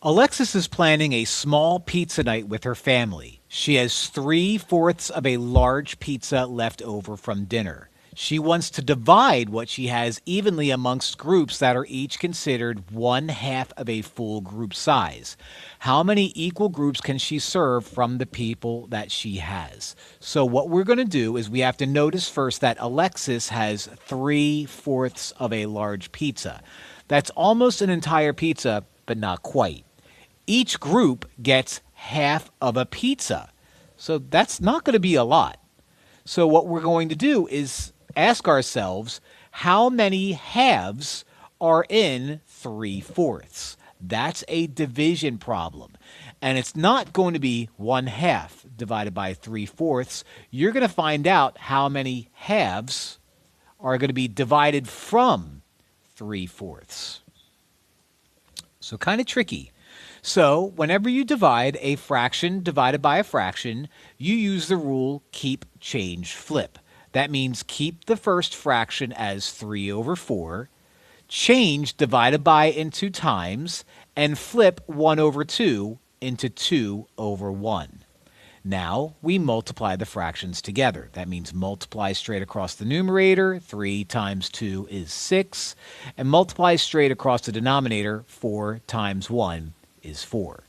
Alexis is planning a small pizza night with her family. She has 3/4 of a large pizza left over from dinner. She wants to divide what she has evenly amongst groups that are each considered 1/2 of a full group size. How many equal groups can she serve from the people that she has? So what we're going to do is we have to notice first that Alexis has 3/4 of a large pizza. That's almost an entire pizza, but not quite. Each group gets half of a pizza. So that's not going to be a lot. So what we're going to do is ask ourselves, how many halves are in 3/4? That's a division problem. And it's not going to be 1/2 divided by 3/4. You're going to find out how many halves are going to be divided from 3/4. So kind of tricky. So whenever you divide a fraction divided by a fraction, you use the rule keep, change, flip. That means keep the first fraction as 3/4, change divided by into times, and flip 1/2 into 2/1. Now we multiply the fractions together. That means multiply straight across the numerator. 3 times 2 is 6. And multiply straight across the denominator. 4 times 1 is 4.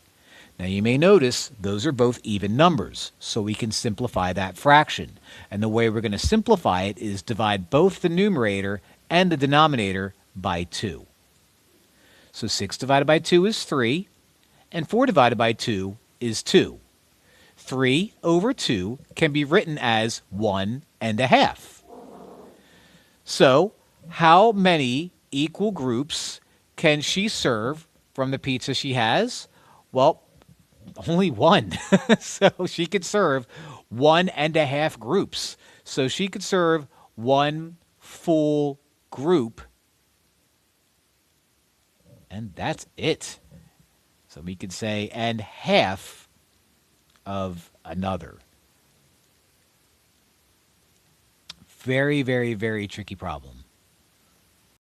Now you may notice those are both even numbers, so we can simplify that fraction. And the way we're going to simplify it is divide both the numerator and the denominator by 2. So 6 divided by 2 is 3, and 4 divided by 2 is 2. 3/2 can be written as 1/2. So how many equal groups can she serve from the pizza she has? Well, only one. So she could serve 1/2 groups. So she could serve one full group. And that's it. So we could say, and half of another. Very, very, very tricky problem.